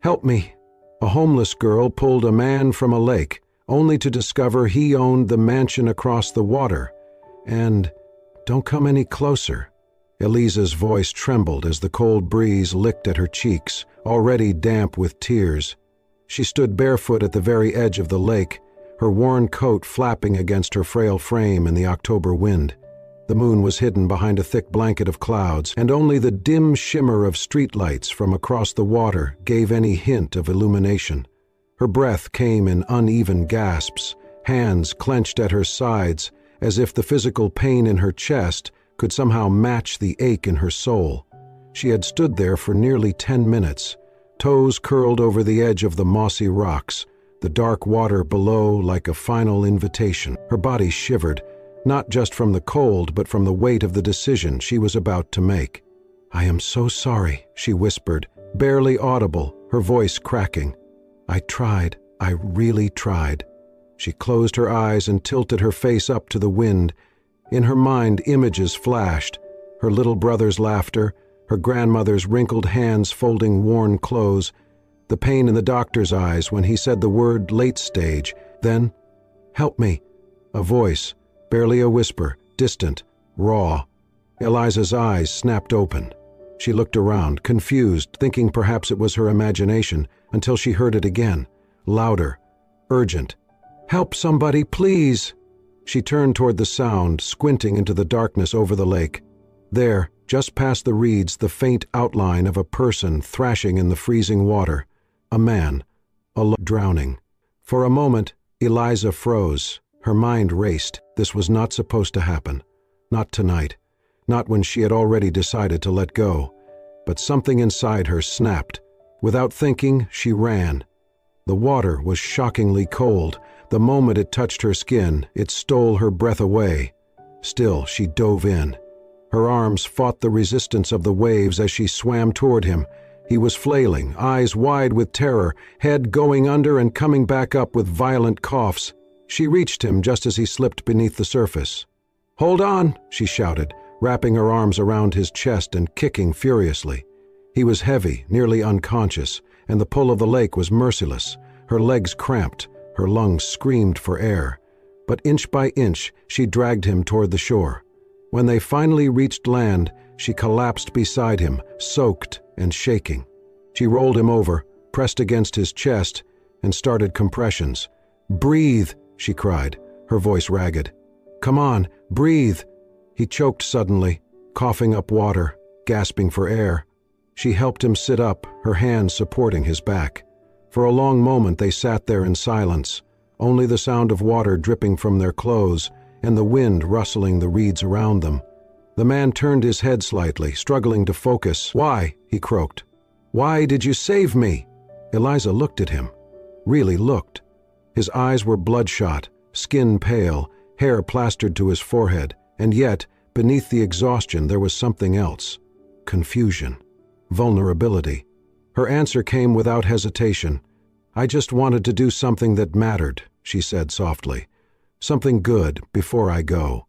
"Help me." A homeless girl pulled a man from a lake, only to discover he owned the mansion across the water. And, "Don't come any closer." Eliza's voice trembled as the cold breeze licked at her cheeks, already damp with tears. She stood barefoot at the very edge of the lake, her worn coat flapping against her frail frame in the October wind. The moon was hidden behind a thick blanket of clouds, and only the dim shimmer of streetlights from across the water gave any hint of illumination. Her breath came in uneven gasps, hands clenched at her sides, as if the physical pain in her chest could somehow match the ache in her soul. She had stood there for nearly 10 minutes, toes curled over the edge of the mossy rocks, the dark water below like a final invitation. Her body shivered, not just from the cold but from the weight of the decision she was about to make. "I am so sorry," she whispered, barely audible, her voice cracking. "I tried. I really tried." She closed her eyes and tilted her face up to the wind. In her mind, images flashed: her little brother's laughter, her grandmother's wrinkled hands folding worn clothes, the pain in the doctor's eyes when he said the word late stage. Then, "Help me." A voice, barely a whisper, distant, raw. Eliza's eyes snapped open. She looked around, confused, thinking perhaps it was her imagination, until she heard it again, louder, urgent. "Help somebody, please!" She turned toward the sound, squinting into the darkness over the lake. There, just past the reeds, the faint outline of a person thrashing in the freezing water. A man, drowning. For a moment, Eliza froze. Her mind raced. This was not supposed to happen. Not tonight. Not when she had already decided to let go. But something inside her snapped. Without thinking, she ran. The water was shockingly cold. The moment it touched her skin, it stole her breath away. Still, she dove in. Her arms fought the resistance of the waves as she swam toward him. He was flailing, eyes wide with terror, head going under and coming back up with violent coughs. She reached him just as he slipped beneath the surface. "Hold on," she shouted, wrapping her arms around his chest and kicking furiously. He was heavy, nearly unconscious, and the pull of the lake was merciless. Her legs cramped, her lungs screamed for air. But inch by inch, she dragged him toward the shore. When they finally reached land, she collapsed beside him, soaked and shaking. She rolled him over, pressed against his chest, and started compressions. "Breathe," she cried, her voice ragged. "Come on, breathe." He choked suddenly, coughing up water, gasping for air. She helped him sit up, her hands supporting his back. For a long moment they sat there in silence, only the sound of water dripping from their clothes and the wind rustling the reeds around them. The man turned his head slightly, struggling to focus. "Why?" he croaked. "Why did you save me?" Eliza looked at him. Really looked. His eyes were bloodshot, skin pale, hair plastered to his forehead, and yet, beneath the exhaustion there was something else. Confusion. Vulnerability. Her answer came without hesitation. "I just wanted to do something that mattered," she said softly. "Something good before I go."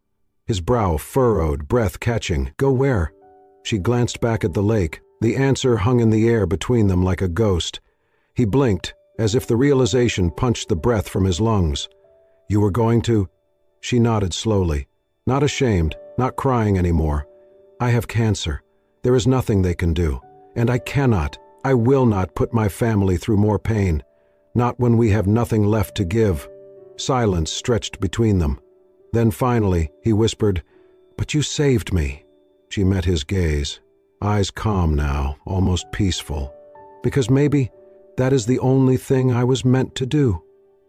His brow furrowed, breath catching. "Go where?" She glanced back at the lake. The answer hung in the air between them like a ghost. He blinked, as if the realization punched the breath from his lungs. "You were going to—" She nodded slowly. Not ashamed, not crying anymore. "I have cancer. There is nothing they can do. And I will not put my family through more pain. Not when we have nothing left to give." Silence stretched between them. Then finally, he whispered, "But you saved me." She met his gaze, eyes calm now, almost peaceful. "Because maybe that is the only thing I was meant to do."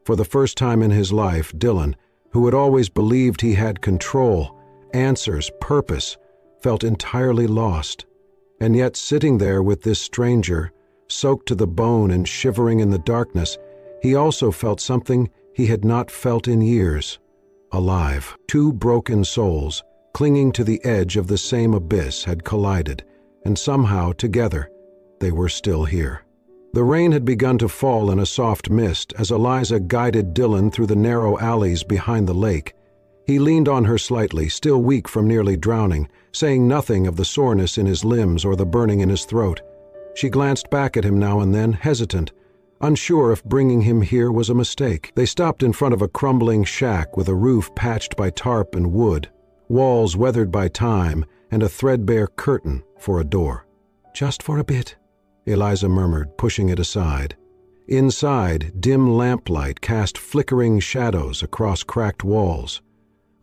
For the first time in his life, Dylan, who had always believed he had control, answers, purpose, felt entirely lost. And yet sitting there with this stranger, soaked to the bone and shivering in the darkness, he also felt something he had not felt in years. Alive. Two broken souls, clinging to the edge of the same abyss, had collided, and somehow, together, they were still here. The rain had begun to fall in a soft mist as Eliza guided Dylan through the narrow alleys behind the lake. He leaned on her slightly, still weak from nearly drowning, saying nothing of the soreness in his limbs or the burning in his throat. She glanced back at him now and then, hesitant, unsure if bringing him here was a mistake. They stopped in front of a crumbling shack with a roof patched by tarp and wood, walls weathered by time, and a threadbare curtain for a door. "Just for a bit," Eliza murmured, pushing it aside. Inside, dim lamplight cast flickering shadows across cracked walls.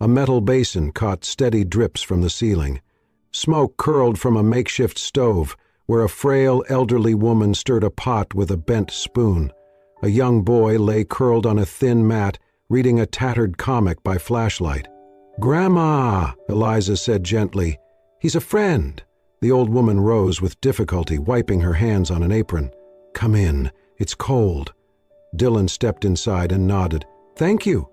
A metal basin caught steady drips from the ceiling. Smoke curled from a makeshift stove, where a frail, elderly woman stirred a pot with a bent spoon. A young boy lay curled on a thin mat, reading a tattered comic by flashlight. "Grandma," Eliza said gently. "He's a friend." The old woman rose with difficulty, wiping her hands on an apron. "Come in. It's cold." Dylan stepped inside and nodded. "Thank you."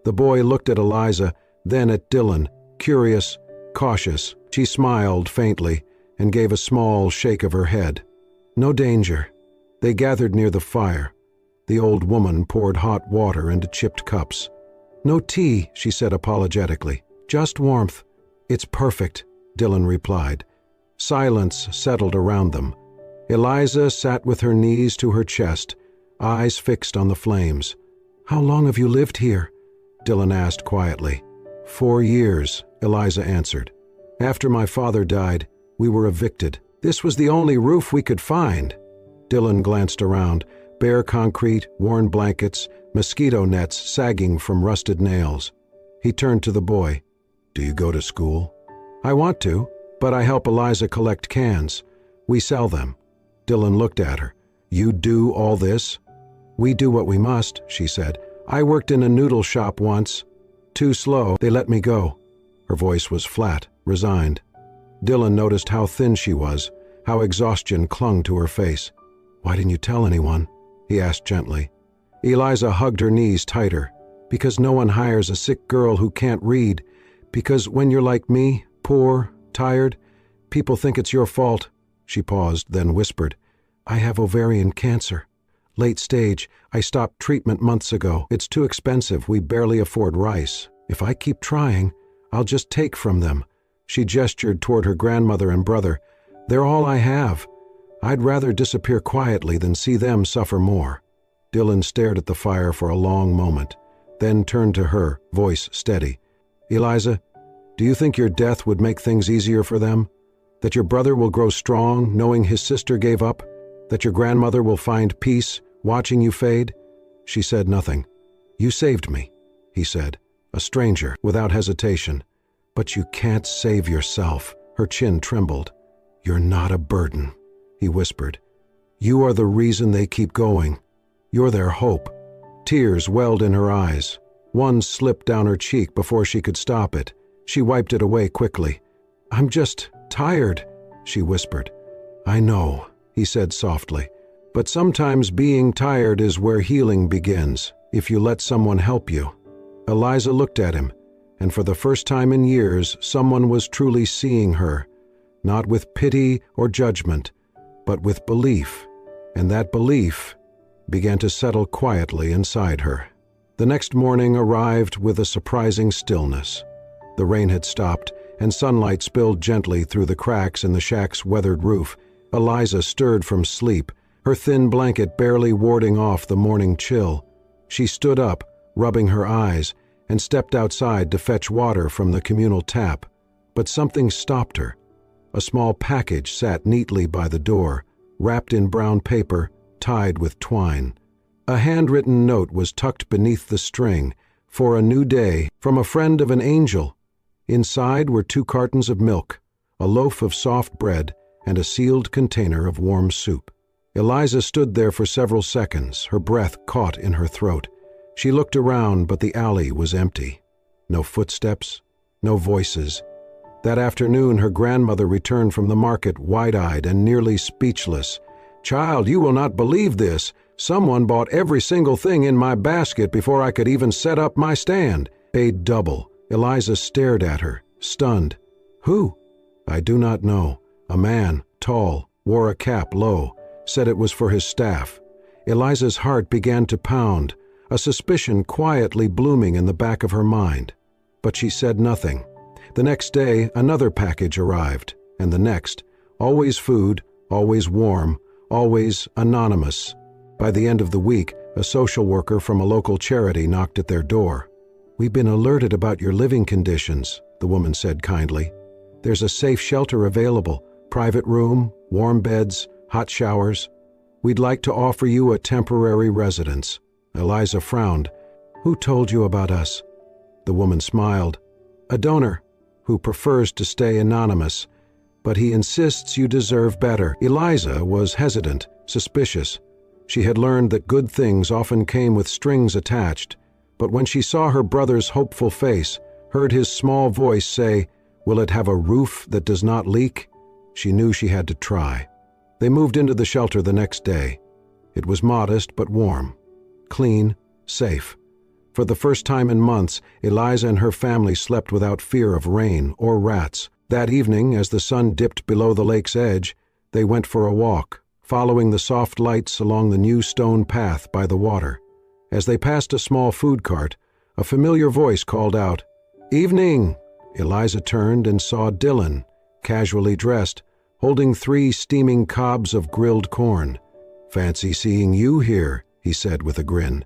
The boy looked at Eliza, then at Dylan, curious, cautious. She smiled faintly and gave a small shake of her head. "No danger." They gathered near the fire. The old woman poured hot water into chipped cups. "No tea," she said apologetically. "Just warmth." "It's perfect," Dylan replied. Silence settled around them. Eliza sat with her knees to her chest, eyes fixed on the flames. "How long have you lived here?" Dylan asked quietly. 4 years, Eliza answered. "After my father died, we were evicted. This was the only roof we could find." Dylan glanced around. Bare concrete, worn blankets, mosquito nets sagging from rusted nails. He turned to the boy. "Do you go to school?" "I want to, but I help Eliza collect cans. We sell them." Dylan looked at her. "You do all this?" "We do what we must," she said. "I worked in a noodle shop once. Too slow, they let me go." Her voice was flat, resigned. Dylan noticed how thin she was, how exhaustion clung to her face. "Why didn't you tell anyone?" he asked gently. Eliza hugged her knees tighter. "Because no one hires a sick girl who can't read. Because when you're like me, poor, tired, people think it's your fault." She paused, then whispered, "I have ovarian cancer. Late stage. I stopped treatment months ago. It's too expensive. We barely afford rice. If I keep trying, I'll just take from them." She gestured toward her grandmother and brother. "They're all I have. I'd rather disappear quietly than see them suffer more." Dylan stared at the fire for a long moment, then turned to her, voice steady. "Eliza, do you think your death would make things easier for them? That your brother will grow strong, knowing his sister gave up? That your grandmother will find peace, watching you fade?" She said nothing. "You saved me," he said, a stranger, without hesitation. "But you can't save yourself." Her chin trembled. "You're not a burden," he whispered. "You are the reason they keep going. You're their hope." Tears welled in her eyes. One slipped down her cheek before she could stop it. She wiped it away quickly. "I'm just tired," she whispered. "I know," he said softly. "But sometimes being tired is where healing begins, if you let someone help you." Eliza looked at him, and for the first time in years, someone was truly seeing her, not with pity or judgment, but with belief, and that belief began to settle quietly inside her. The next morning arrived with a surprising stillness. The rain had stopped, and sunlight spilled gently through the cracks in the shack's weathered roof. Eliza stirred from sleep, her thin blanket barely warding off the morning chill. She stood up, rubbing her eyes, and stepped outside to fetch water from the communal tap. But something stopped her. A small package sat neatly by the door, wrapped in brown paper, tied with twine. A handwritten note was tucked beneath the string, "For a new day, from a friend of an angel." Inside were 2 cartons of milk, a loaf of soft bread, and a sealed container of warm soup. Eliza stood there for several seconds, her breath caught in her throat. She looked around, but the alley was empty. No footsteps, no voices. That afternoon, her grandmother returned from the market, wide-eyed and nearly speechless. "Child, you will not believe this. Someone bought every single thing in my basket before I could even set up my stand. Paid double." Eliza stared at her, stunned. "Who?" "I do not know. A man, tall, wore a cap low, said it was for his staff." Eliza's heart began to pound, a suspicion quietly blooming in the back of her mind. But she said nothing. The next day, another package arrived, and the next. Always food, always warm, always anonymous. By the end of the week, a social worker from a local charity knocked at their door. "We've been alerted about your living conditions," the woman said kindly. "There's a safe shelter available, private room, warm beds, hot showers. We'd like to offer you a temporary residence." Eliza frowned. "Who told you about us?" The woman smiled. "A donor, who prefers to stay anonymous, but he insists you deserve better." Eliza was hesitant, suspicious. She had learned that good things often came with strings attached, but when she saw her brother's hopeful face, heard his small voice say, "Will it have a roof that does not leak?" she knew she had to try. They moved into the shelter the next day. It was modest but warm, clean, safe. For the first time in months, Eliza and her family slept without fear of rain or rats. That evening, as the sun dipped below the lake's edge, they went for a walk, following the soft lights along the new stone path by the water. As they passed a small food cart, a familiar voice called out, "Evening!" Eliza turned and saw Dylan, casually dressed, holding 3 steaming cobs of grilled corn. "Fancy seeing you here," he said with a grin.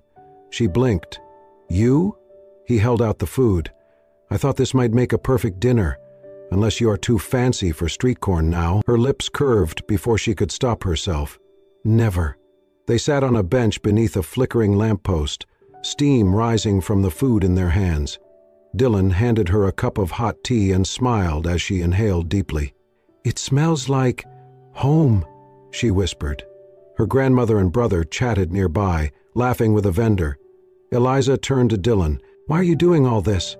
She blinked. "You?" He held out the food. "I thought this might make a perfect dinner, unless you are too fancy for street corn now." Her lips curved before she could stop herself. "Never." They sat on a bench beneath a flickering lamppost, steam rising from the food in their hands. Dylan handed her a cup of hot tea and smiled as she inhaled deeply. "It smells like home," she whispered. Her grandmother and brother chatted nearby, laughing with a vendor. Eliza turned to Dylan. "Why are you doing all this?"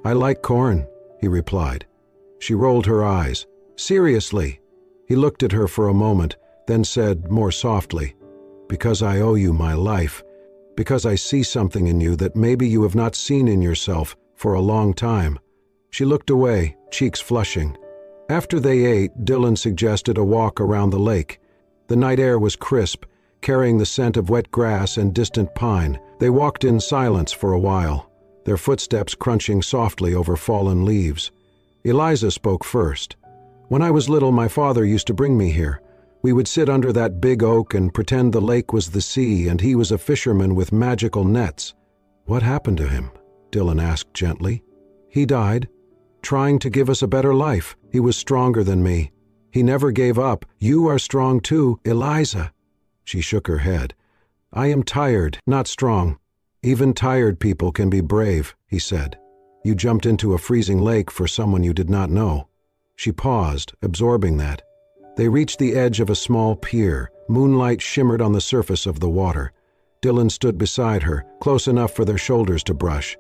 "I like corn," he replied. She rolled her eyes. "Seriously?" He looked at her for a moment, then said more softly, "Because I owe you my life. Because I see something in you that maybe you have not seen in yourself for a long time." She looked away, cheeks flushing. After they ate, Dylan suggested a walk around the lake. The night air was crisp, carrying the scent of wet grass and distant pine. They walked in silence for a while, their footsteps crunching softly over fallen leaves. Eliza spoke first. "When I was little, my father used to bring me here. We would sit under that big oak and pretend the lake was the sea and he was a fisherman with magical nets." "What happened to him?" Dylan asked gently. "He died, trying to give us a better life. He was stronger than me. He never gave up. You are strong too, Eliza." She shook her head. "I am tired, not strong. Even tired people can be brave," he said. "You jumped into a freezing lake for someone you did not know." She paused, absorbing that. They reached the edge of a small pier. Moonlight shimmered on the surface of the water. Dylan stood beside her, close enough for their shoulders to brush.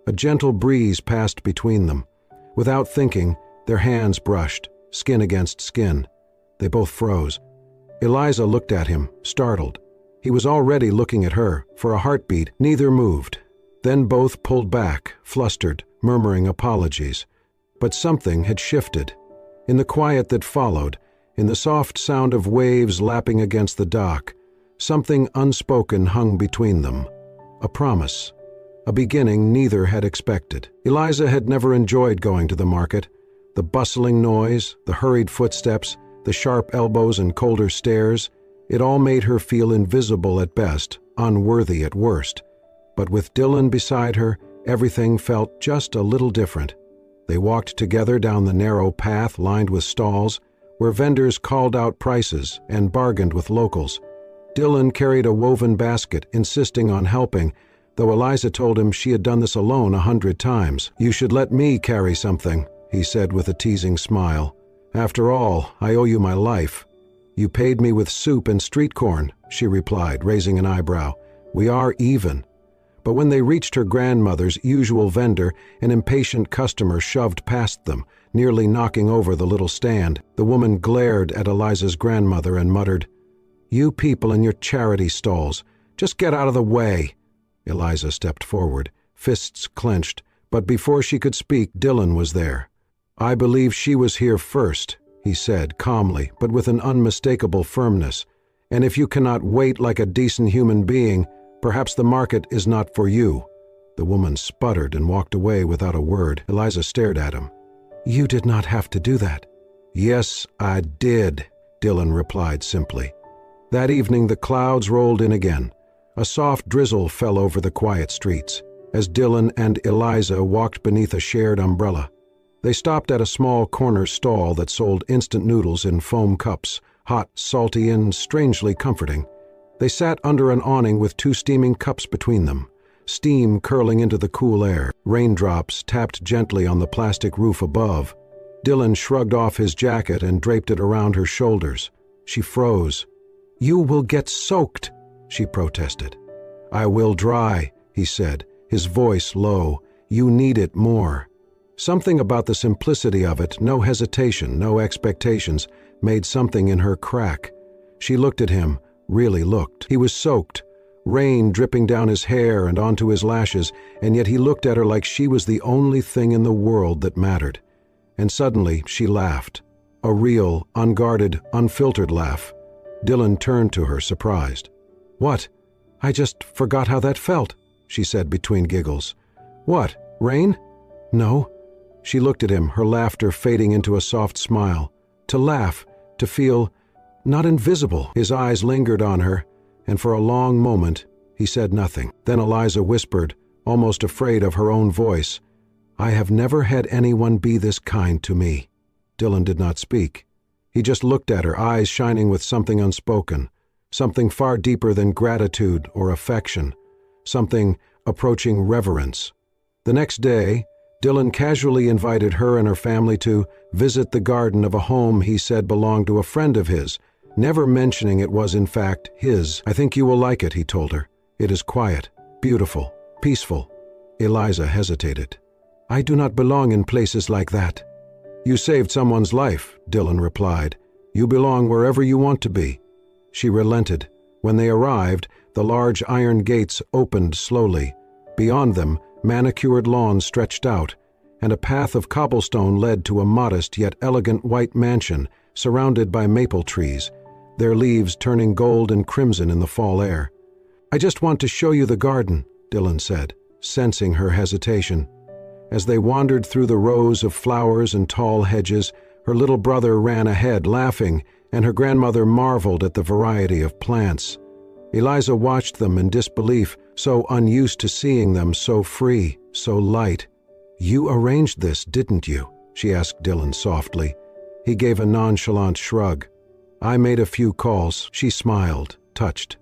A gentle breeze passed between them. Without thinking, their hands brushed, skin against skin. They both froze. Eliza looked at him, startled. He was already looking at her. For a heartbeat, neither moved. Then both pulled back, flustered, murmuring apologies. But something had shifted. In the quiet that followed, in the soft sound of waves lapping against the dock, something unspoken hung between them. A promise. A beginning neither had expected. Eliza had never enjoyed going to the market. The bustling noise, the hurried footsteps, the sharp elbows and colder stares, it all made her feel invisible at best, unworthy at worst. But with Dylan beside her, everything felt just a little different. They walked together down the narrow path lined with stalls, where vendors called out prices and bargained with locals. Dylan carried a woven basket, insisting on helping, though Eliza told him she had done this alone 100 times. "You should let me carry something," he said with a teasing smile. "After all, I owe you my life." "You paid me with soup and street corn," she replied, raising an eyebrow. "We are even." But when they reached her grandmother's usual vendor, an impatient customer shoved past them, nearly knocking over the little stand. The woman glared at Eliza's grandmother and muttered, "You people in your charity stalls, just get out of the way." Eliza stepped forward, fists clenched, but before she could speak, Dylan was there. "I believe she was here first," he said calmly, but with an unmistakable firmness. "And if you cannot wait like a decent human being, perhaps the market is not for you." The woman sputtered and walked away without a word. Eliza stared at him. "You did not have to do that." "Yes, I did," Dylan replied simply. That evening the clouds rolled in again. A soft drizzle fell over the quiet streets as Dylan and Eliza walked beneath a shared umbrella. They stopped at a small corner stall that sold instant noodles in foam cups, hot, salty, and strangely comforting. They sat under an awning with 2 steaming cups between them, steam curling into the cool air. Raindrops tapped gently on the plastic roof above. Dylan shrugged off his jacket and draped it around her shoulders. She froze. "You will get soaked," she protested. "I will dry," he said, his voice low. "You need it more." Something about the simplicity of it, no hesitation, no expectations, made something in her crack. She looked at him, really looked. He was soaked, rain dripping down his hair and onto his lashes, and yet he looked at her like she was the only thing in the world that mattered. And suddenly she laughed. A real, unguarded, unfiltered laugh. Dylan turned to her, surprised. "What? I just forgot how that felt," she said between giggles. "What? Rain?" "No." She looked at him, her laughter fading into a soft smile. To laugh, to feel not invisible. His eyes lingered on her, and for a long moment he said nothing. Then Eliza whispered, almost afraid of her own voice, "I have never had anyone be this kind to me." Dylan did not speak. He just looked at her, eyes shining with something unspoken, something far deeper than gratitude or affection, something approaching reverence. The next day, Dylan casually invited her and her family to visit the garden of a home he said belonged to a friend of his, never mentioning it was in fact his. "I think you will like it," he told her. "It is quiet, beautiful, peaceful." Eliza hesitated. "I do not belong in places like that." "You saved someone's life," Dylan replied. "You belong wherever you want to be." She relented. When they arrived, the large iron gates opened slowly. Beyond them, manicured lawns stretched out, and a path of cobblestone led to a modest yet elegant white mansion surrounded by maple trees, their leaves turning gold and crimson in the fall air. "I just want to show you the garden," Dylan said, sensing her hesitation. As they wandered through the rows of flowers and tall hedges, her little brother ran ahead, laughing, and her grandmother marveled at the variety of plants. Eliza watched them in disbelief, so unused to seeing them so free, so light. "You arranged this, didn't you?" she asked Dylan softly. He gave a nonchalant shrug. "I made a few calls." She smiled, touched.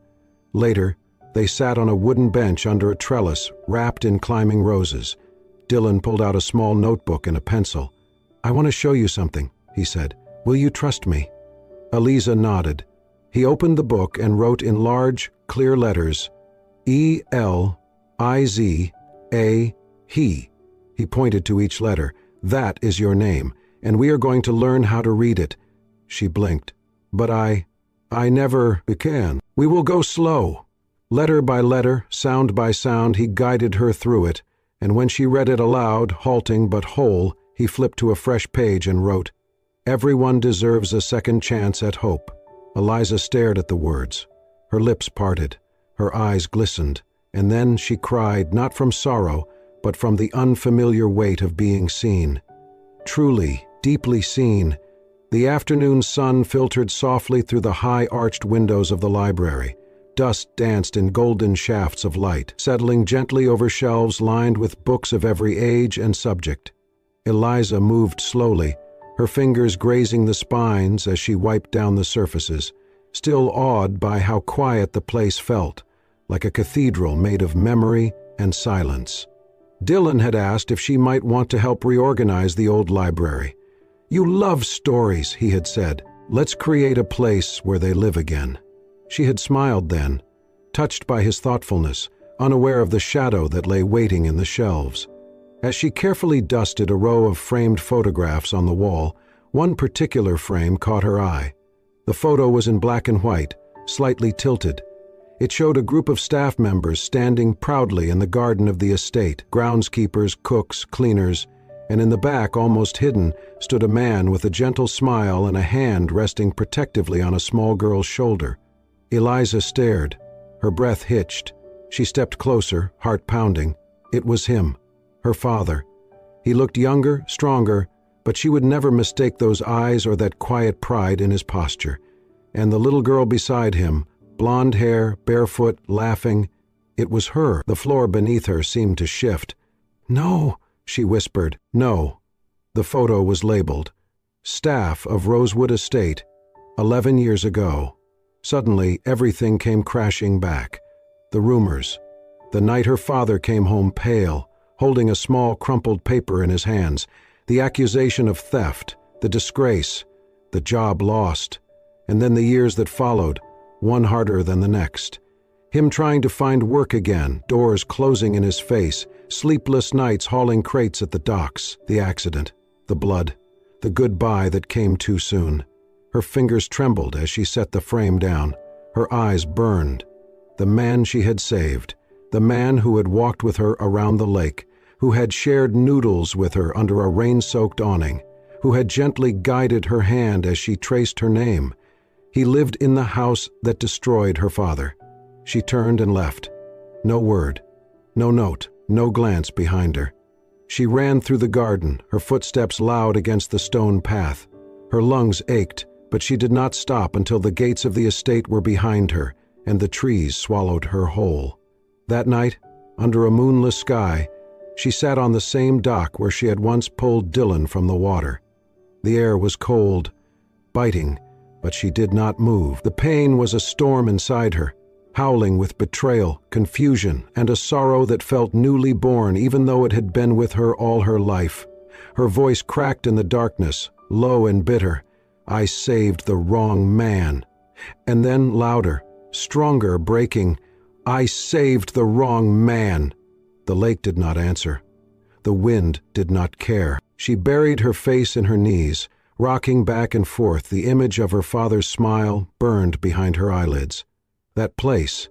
Later, they sat on a wooden bench under a trellis wrapped in climbing roses. Dylan pulled out a small notebook and a pencil. "I want to show you something," he said. "Will you trust me?" Eliza nodded. He opened the book and wrote in large, clear letters, E-L-I-Z-A, he. He pointed to each letter. "That is your name, and we are going to learn how to read it." She blinked. "But I never can. We will go slow." Letter by letter, sound by sound, he guided her through it, and when she read it aloud, halting but whole, he flipped to a fresh page and wrote, "Everyone deserves a second chance at hope." Eliza stared at the words. Her lips parted, her eyes glistened, and then she cried, not from sorrow, but from the unfamiliar weight of being seen. Truly, deeply seen. The afternoon sun filtered softly through the high-arched windows of the library. Dust danced in golden shafts of light, settling gently over shelves lined with books of every age and subject. Eliza moved slowly, her fingers grazing the spines as she wiped down the surfaces, still awed by how quiet the place felt, like a cathedral made of memory and silence. Dylan had asked if she might want to help reorganize the old library. "You love stories," he had said. "Let's create a place where they live again." She had smiled then, touched by his thoughtfulness, unaware of the shadow that lay waiting in the shelves. As she carefully dusted a row of framed photographs on the wall, one particular frame caught her eye. The photo was in black and white, slightly tilted. It showed a group of staff members standing proudly in the garden of the estate, groundskeepers, cooks, cleaners, and in the back, almost hidden, stood a man with a gentle smile and a hand resting protectively on a small girl's shoulder. Eliza stared. Her breath hitched. She stepped closer, heart pounding. It was him, her father. He looked younger, stronger, but she would never mistake those eyes or that quiet pride in his posture. And the little girl beside him, blonde hair, barefoot, laughing, it was her. The floor beneath her seemed to shift. "No," she whispered. No. The photo was labeled, "Staff of Rosewood Estate, 11 years ago." Suddenly, everything came crashing back. The rumors. The night her father came home pale, holding a small crumpled paper in his hands. The accusation of theft, the disgrace, the job lost. And then the years that followed, one harder than the next. Him trying to find work again, doors closing in his face, sleepless nights hauling crates at the docks, the accident, the blood, the goodbye that came too soon. Her fingers trembled as she set the frame down. Her eyes burned. The man she had saved, the man who had walked with her around the lake, who had shared noodles with her under a rain-soaked awning, who had gently guided her hand as she traced her name. He lived in the house that destroyed her father. She turned and left. No word, no note, no glance behind her. She ran through the garden, her footsteps loud against the stone path. Her lungs ached, but she did not stop until the gates of the estate were behind her and the trees swallowed her whole. That night, under a moonless sky, she sat on the same dock where she had once pulled Dylan from the water. The air was cold, biting, but she did not move. The pain was a storm inside her, howling with betrayal, confusion, and a sorrow that felt newly born even though it had been with her all her life. Her voice cracked in the darkness, low and bitter. "I saved the wrong man." And then louder, stronger, breaking, "I saved the wrong man." The lake did not answer. The wind did not care. She buried her face in her knees, rocking back and forth. The image of her father's smile burned behind her eyelids. That place,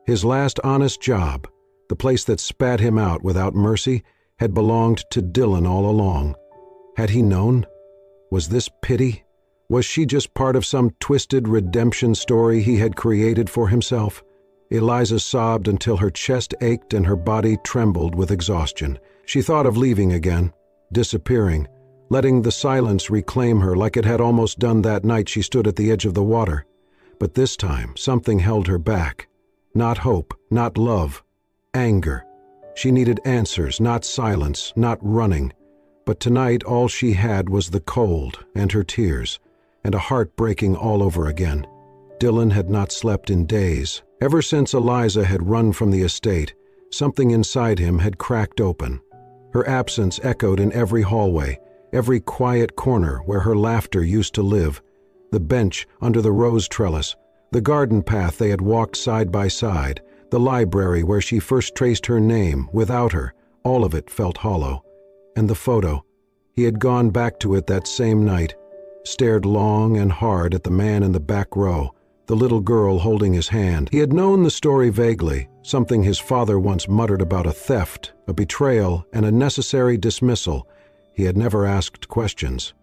his last honest job, the place that spat him out without mercy, had belonged to Dylan all along. Had he known? Was this pity? Was she just part of some twisted redemption story he had created for himself? Eliza sobbed until her chest ached and her body trembled with exhaustion. She thought of leaving again, disappearing, letting the silence reclaim her like it had almost done that night she stood at the edge of the water. But this time, something held her back. Not hope, not love, anger. She needed answers, not silence, not running. But tonight all she had was the cold and her tears, and a heart breaking all over again. Dylan had not slept in days. Ever since Eliza had run from the estate, something inside him had cracked open. Her absence echoed in every hallway, every quiet corner where her laughter used to live, the bench under the rose trellis, the garden path they had walked side by side, the library where she first traced her name. Without her, all of it felt hollow. And the photo. He had gone back to it that same night, stared long and hard at the man in the back row, the little girl holding his hand. He had known the story vaguely, something his father once muttered about a theft, a betrayal, and a necessary dismissal. He had never asked questions.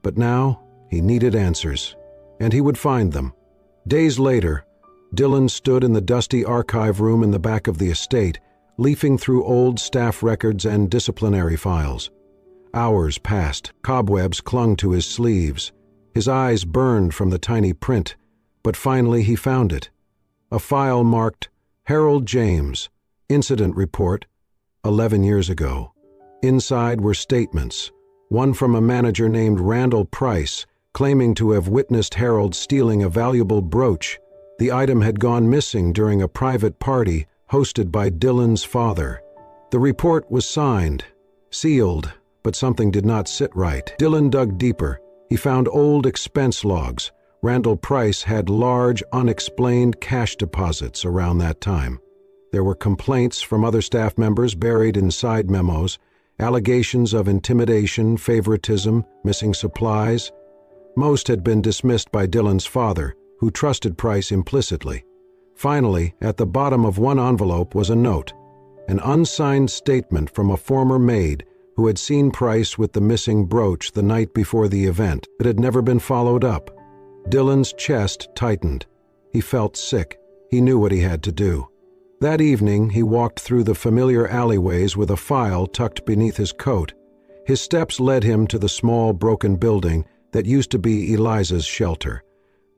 But now, he needed answers, and he would find them. Days later, Dylan stood in the dusty archive room in the back of the estate, leafing through old staff records and disciplinary files. Hours passed, cobwebs clung to his sleeves. His eyes burned from the tiny print, but finally he found it. A file marked Harold James, Incident Report, 11 years ago. Inside were statements, one from a manager named Randall Price, claiming to have witnessed Harold stealing a valuable brooch. The item had gone missing during a private party hosted by Dylan's father. The report was signed, sealed, but something did not sit right. Dylan dug deeper. He found old expense logs. Randall Price had large, unexplained cash deposits around that time. There were complaints from other staff members buried in side memos, allegations of intimidation, favoritism, missing supplies. Most had been dismissed by Dylan's father, who trusted Price implicitly. Finally, at the bottom of one envelope was a note, an unsigned statement from a former maid who had seen Price with the missing brooch the night before the event, but had never been followed up. Dylan's chest tightened. He felt sick. He knew what he had to do. That evening, he walked through the familiar alleyways with a file tucked beneath his coat. His steps led him to the small, broken building that used to be Eliza's shelter.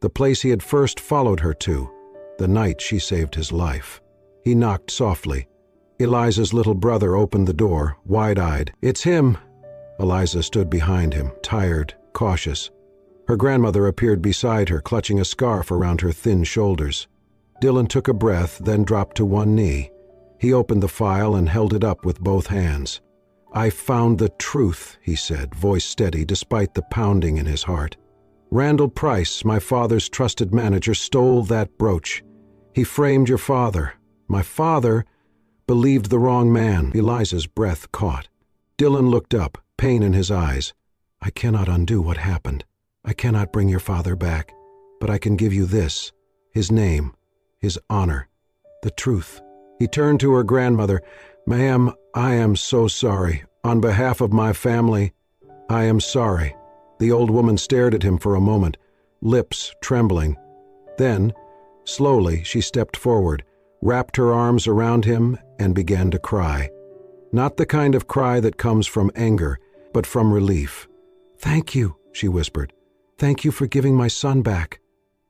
the place he had first followed her to, the night she saved his life. He knocked softly. Eliza's little brother opened the door, wide-eyed. "It's him." Eliza stood behind him, tired, cautious. Her grandmother appeared beside her, clutching a scarf around her thin shoulders. Dylan took a breath, then dropped to one knee. He opened the file and held it up with both hands. "I found the truth," he said, voice steady despite the pounding in his heart. "Randall Price, my father's trusted manager, stole that brooch. He framed your father. My father believed the wrong man." Eliza's breath caught. Dylan looked up, pain in his eyes. "I cannot undo what happened. I cannot bring your father back. But I can give you this, his name, his honor, the truth." He turned to her grandmother. "Ma'am, I am so sorry. On behalf of my family, I am sorry." The old woman stared at him for a moment, lips trembling. Then, slowly, she stepped forward, wrapped her arms around him, and began to cry. Not the kind of cry that comes from anger, but from relief. "Thank you," she whispered. "Thank you for giving my son back."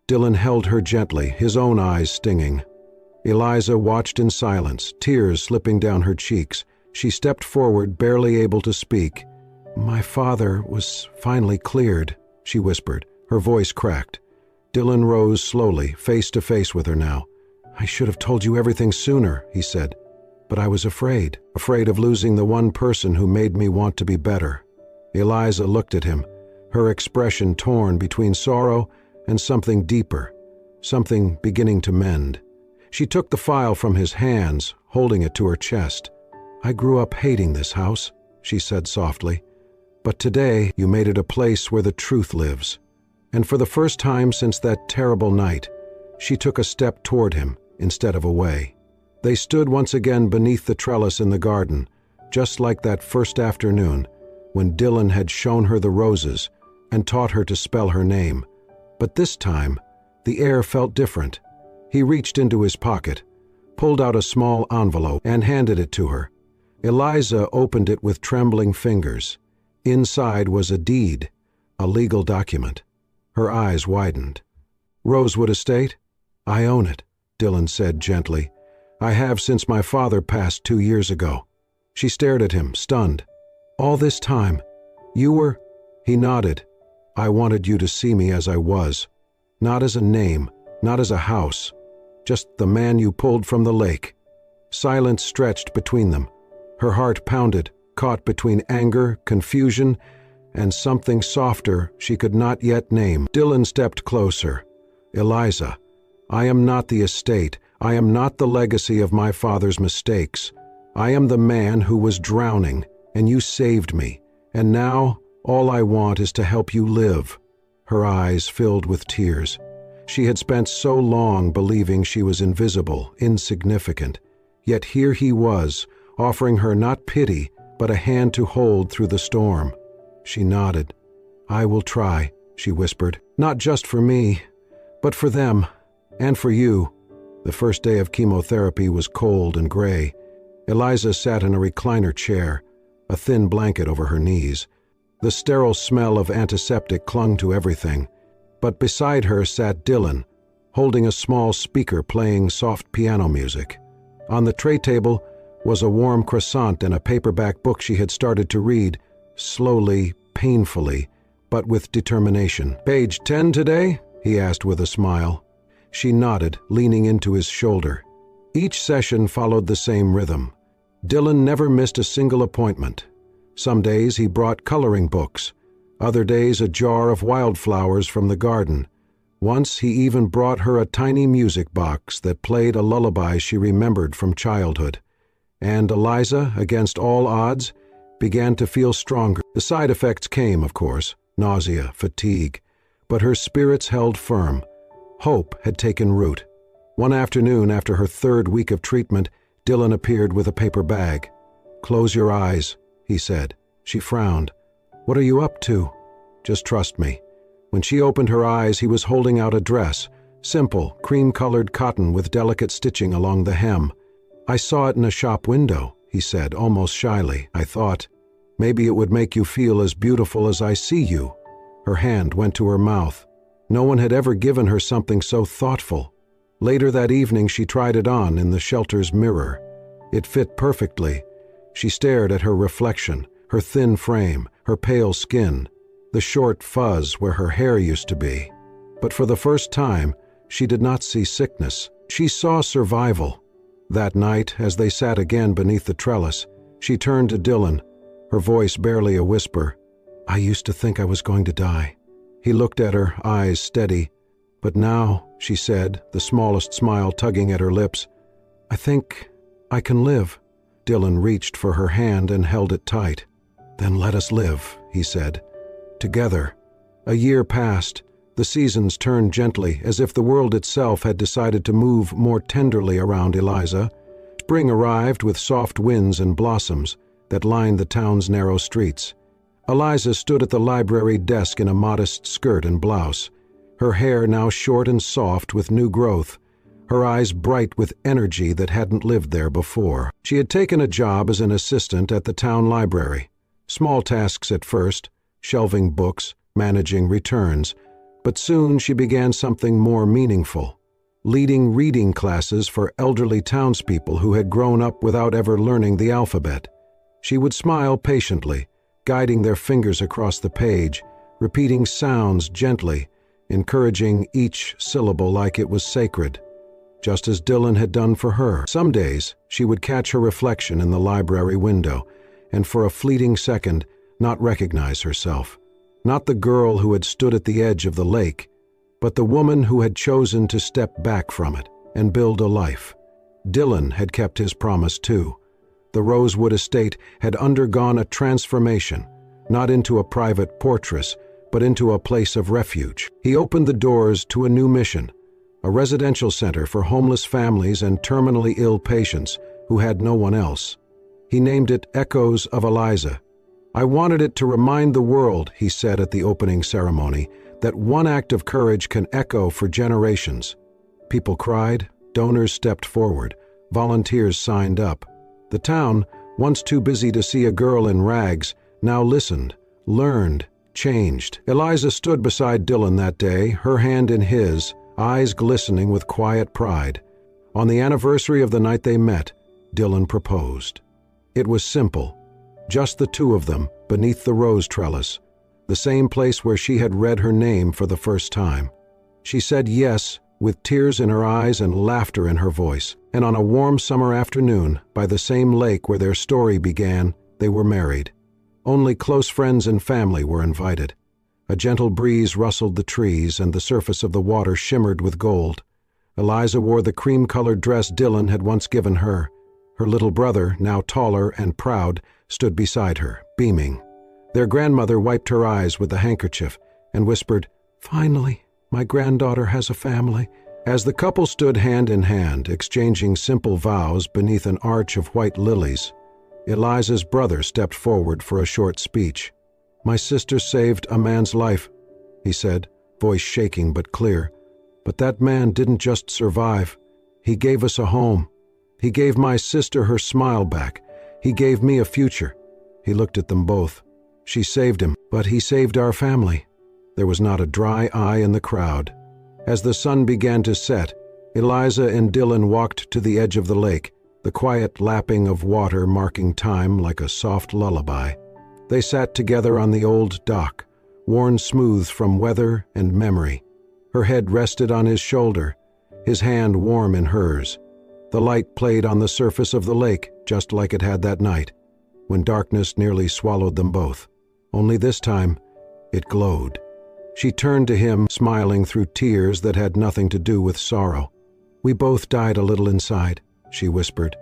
Dylan held her gently, his own eyes stinging. Eliza watched in silence, tears slipping down her cheeks. She stepped forward, barely able to speak. "My father was finally cleared," she whispered, her voice cracked. Dylan rose slowly, face to face with her now. "I should have told you everything sooner," he said. "But I was afraid of losing the one person who made me want to be better." Eliza looked at him, her expression torn between sorrow and something deeper, something beginning to mend. She took the file from his hands, holding it to her chest. "I grew up hating this house," she said softly. "But today you made it a place where the truth lives." And for the first time since that terrible night, she took a step toward him instead of away. They stood once again beneath the trellis in the garden, just like that first afternoon when Dylan had shown her the roses and taught her to spell her name. But this time, the air felt different. He reached into his pocket, pulled out a small envelope, and handed it to her. Eliza opened it with trembling fingers. Inside was a deed, a legal document. Her eyes widened. "Rosewood Estate? I own it," Dylan said gently. "I have since my father passed 2 years ago." She stared at him, stunned. "All this time, you were—" He nodded. "I wanted you to see me as I was. Not as a name, not as a house. Just the man you pulled from the lake." Silence stretched between them. Her heart pounded, caught between anger, confusion, and something softer she could not yet name. Dylan stepped closer. "Eliza, I am not the estate. I am not the legacy of my father's mistakes. I am the man who was drowning, and you saved me. And now, all I want is to help you live." Her eyes filled with tears. She had spent so long believing she was invisible, insignificant. Yet here he was, offering her not pity, but a hand to hold through the storm. She nodded. "I will try," she whispered. "Not just for me, but for them, and for you." The first day of chemotherapy was cold and gray. Eliza sat in a recliner chair, a thin blanket over her knees. The sterile smell of antiseptic clung to everything. But beside her sat Dylan, holding a small speaker playing soft piano music. On the tray table was a warm croissant and a paperback book she had started to read, slowly, painfully, but with determination. "Page 10 today?" he asked with a smile. She nodded, leaning into his shoulder. Each session followed the same rhythm. Dylan never missed a single appointment. Some days he brought coloring books, other days a jar of wildflowers from the garden. Once he even brought her a tiny music box that played a lullaby she remembered from childhood. And Eliza, against all odds, began to feel stronger. The side effects came, of course, nausea, fatigue, but her spirits held firm. Hope had taken root. One afternoon after her 3rd week of treatment, Dylan appeared with a paper bag. "Close your eyes," he said. She frowned. "What are you up to?" "Just trust me." When she opened her eyes, he was holding out a dress, simple, cream-colored cotton with delicate stitching along the hem. "I saw it in a shop window," he said, almost shyly. "I thought, maybe it would make you feel as beautiful as I see you." Her hand went to her mouth. No one had ever given her something so thoughtful. Later that evening she tried it on in the shelter's mirror. It fit perfectly. She stared at her reflection, her thin frame, her pale skin, the short fuzz where her hair used to be. But for the first time, she did not see sickness. She saw survival. That night, as they sat again beneath the trellis, she turned to Dylan, her voice barely a whisper. "I used to think I was going to die." He looked at her, eyes steady. "But now," she said, the smallest smile tugging at her lips, "I think I can live." Dylan reached for her hand and held it tight. "Then let us live," he said. Together. A year passed. The seasons turned gently, as if the world itself had decided to move more tenderly around Eliza. Spring arrived with soft winds and blossoms that lined the town's narrow streets. Eliza stood at the library desk in a modest skirt and blouse, her hair now short and soft with new growth, her eyes bright with energy that hadn't lived there before. She had taken a job as an assistant at the town library. Small tasks at first, shelving books, managing returns, but soon she began something more meaningful, leading reading classes for elderly townspeople who had grown up without ever learning the alphabet. She would smile patiently, guiding their fingers across the page, repeating sounds gently, encouraging each syllable like it was sacred, just as Dylan had done for her. Some days, she would catch her reflection in the library window, and for a fleeting second, not recognize herself. Not the girl who had stood at the edge of the lake, but the woman who had chosen to step back from it and build a life. Dylan had kept his promise too. The Rosewood estate had undergone a transformation, not into a private fortress, but into a place of refuge. He opened the doors to a new mission, a residential center for homeless families and terminally ill patients who had no one else. He named it Echoes of Eliza. "I wanted it to remind the world," he said at the opening ceremony, "that one act of courage can echo for generations." People cried, donors stepped forward, volunteers signed up. The town, once too busy to see a girl in rags, now listened, learned, changed. Eliza stood beside Dylan that day, her hand in his, eyes glistening with quiet pride. On the anniversary of the night they met, Dylan proposed. It was simple. Just the two of them, beneath the rose trellis, the same place where she had read her name for the first time. She said yes, with tears in her eyes and laughter in her voice, and on a warm summer afternoon, by the same lake where their story began, they were married. Only close friends and family were invited. A gentle breeze rustled the trees, and the surface of the water shimmered with gold. Eliza wore the cream-colored dress Dylan had once given her. Her little brother, now taller and proud, stood beside her, beaming. Their grandmother wiped her eyes with the handkerchief and whispered, "Finally, my granddaughter has a family." As the couple stood hand in hand, exchanging simple vows beneath an arch of white lilies, Eliza's brother stepped forward for a short speech. "My sister saved a man's life," he said, voice shaking but clear. "But that man didn't just survive. He gave us a home. He gave my sister her smile back. He gave me a future." He looked at them both. She saved him, but he saved our family. There was not a dry eye in the crowd. As the sun began to set, Eliza and Dylan walked to the edge of the lake, the quiet lapping of water marking time like a soft lullaby. They sat together on the old dock, worn smooth from weather and memory. Her head rested on his shoulder, his hand warm in hers. The light played on the surface of the lake, just like it had that night, when darkness nearly swallowed them both. Only this time, it glowed. She turned to him, smiling through tears that had nothing to do with sorrow. "We both died a little inside," she whispered,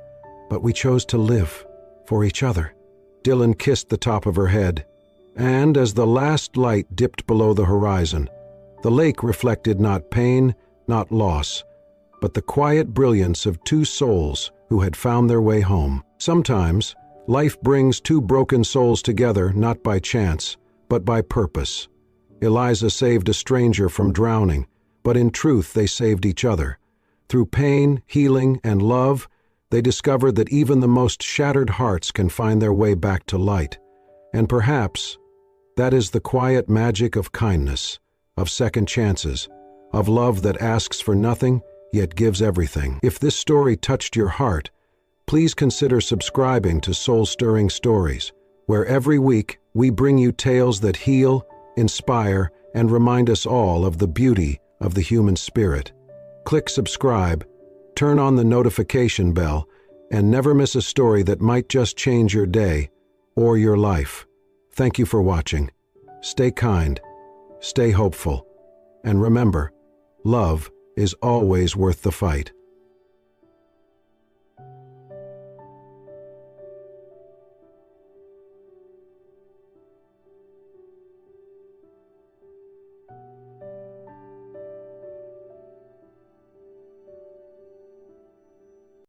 "but we chose to live, for each other." Dylan kissed the top of her head, and as the last light dipped below the horizon, the lake reflected not pain, not loss, but the quiet brilliance of two souls who had found their way home. Sometimes, life brings two broken souls together not by chance, but by purpose. Eliza saved a stranger from drowning, but in truth they saved each other. Through pain, healing, and love, they discovered that even the most shattered hearts can find their way back to light. And perhaps that is the quiet magic of kindness, of second chances, of love that asks for nothing yet gives everything. If this story touched your heart, please consider subscribing to Soul-Stirring Stories, where every week we bring you tales that heal, inspire, and remind us all of the beauty of the human spirit. Click subscribe, turn on the notification bell, and never miss a story that might just change your day or your life. Thank you for watching. Stay kind, stay hopeful, and remember, love is always worth the fight.